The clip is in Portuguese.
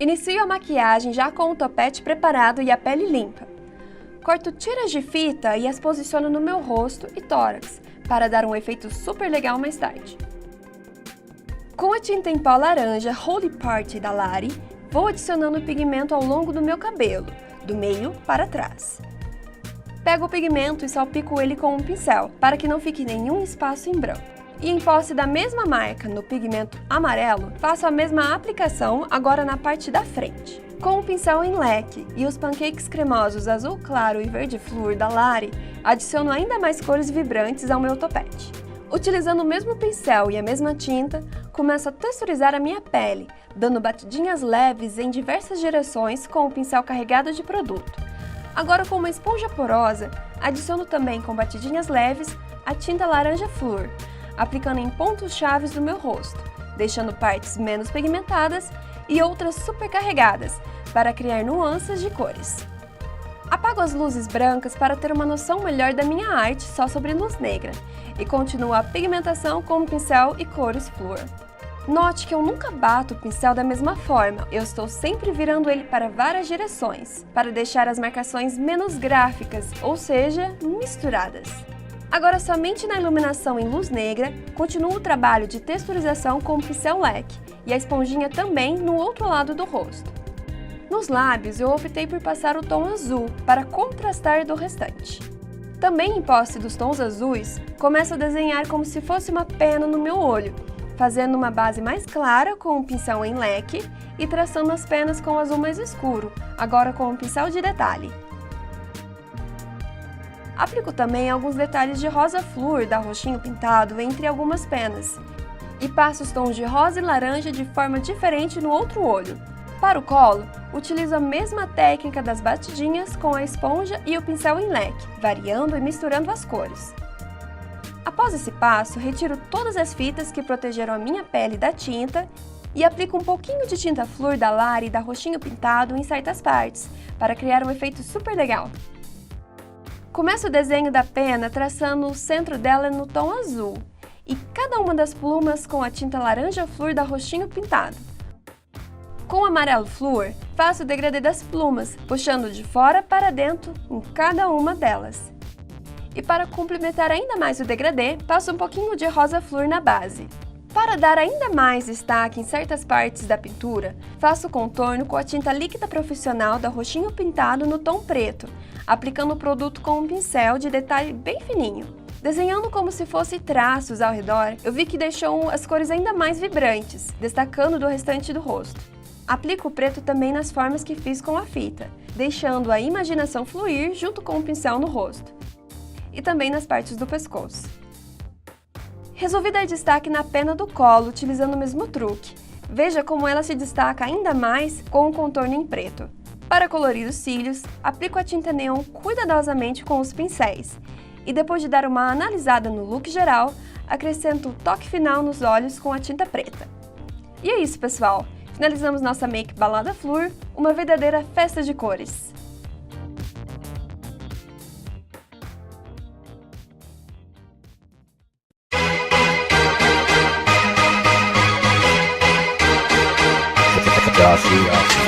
Inicio a maquiagem já com o topete preparado e a pele limpa. Corto tiras de fita e as posiciono no meu rosto e tórax, para dar um efeito super legal mais tarde. Com a tinta em pó laranja Holy Party da Lari, vou adicionando o pigmento ao longo do meu cabelo, do meio para trás. Pego o pigmento e salpico ele com um pincel, para que não fique nenhum espaço em branco. E em posse da mesma marca no pigmento amarelo, faço a mesma aplicação agora na parte da frente. Com o pincel em leque e os pancakes cremosos azul claro e verde flúor da Lari, adiciono ainda mais cores vibrantes ao meu topete. Utilizando o mesmo pincel e a mesma tinta, começo a texturizar a minha pele, dando batidinhas leves em diversas direções com o pincel carregado de produto. Agora, com uma esponja porosa, adiciono também com batidinhas leves a tinta laranja flúor, aplicando em pontos chaves do meu rosto, deixando partes menos pigmentadas e outras super carregadas, para criar nuances de cores. Apago as luzes brancas para ter uma noção melhor da minha arte só sobre luz negra, e continuo a pigmentação com o pincel e cores flúor. Note que eu nunca bato o pincel da mesma forma, eu estou sempre virando ele para várias direções, para deixar as marcações menos gráficas, ou seja, misturadas. Agora, somente na iluminação em luz negra, continuo o trabalho de texturização com o pincel leque e a esponjinha também no outro lado do rosto. Nos lábios, eu optei por passar o tom azul para contrastar do restante. Também em posse dos tons azuis, começo a desenhar como se fosse uma pena no meu olho, fazendo uma base mais clara com o pincel em leque e traçando as penas com azul mais escuro, agora com um pincel de detalhe. Aplico também alguns detalhes de rosa flúor da Roxinho Pintado entre algumas penas e passo os tons de rosa e laranja de forma diferente no outro olho. Para o colo, utilizo a mesma técnica das batidinhas com a esponja e o pincel em leque, variando e misturando as cores. Após esse passo, retiro todas as fitas que protegeram a minha pele da tinta e aplico um pouquinho de tinta flúor da Lari e da Roxinho Pintado em certas partes, para criar um efeito super legal. Começo o desenho da pena traçando o centro dela no tom azul e cada uma das plumas com a tinta laranja flúor da Roxinho Pintado. Com o amarelo flúor, faço o degradê das plumas, puxando de fora para dentro em cada uma delas. E para complementar ainda mais o degradê, passo um pouquinho de rosa flúor na base. Para dar ainda mais destaque em certas partes da pintura, faço o contorno com a tinta líquida profissional da Roxinho Pintado no tom preto, aplicando o produto com um pincel de detalhe bem fininho. Desenhando como se fosse traços ao redor, eu vi que deixou as cores ainda mais vibrantes, destacando do restante do rosto. Aplico o preto também nas formas que fiz com a fita, deixando a imaginação fluir junto com o pincel no rosto. E também nas partes do pescoço. Resolvi dar destaque na pena do colo utilizando o mesmo truque. Veja como ela se destaca ainda mais com o contorno em preto. Para colorir os cílios, aplico a tinta neon cuidadosamente com os pincéis. E depois de dar uma analisada no look geral, acrescento o toque final nos olhos com a tinta preta. E é isso, pessoal! Finalizamos nossa make Balada Flúor, uma verdadeira festa de cores! Josh.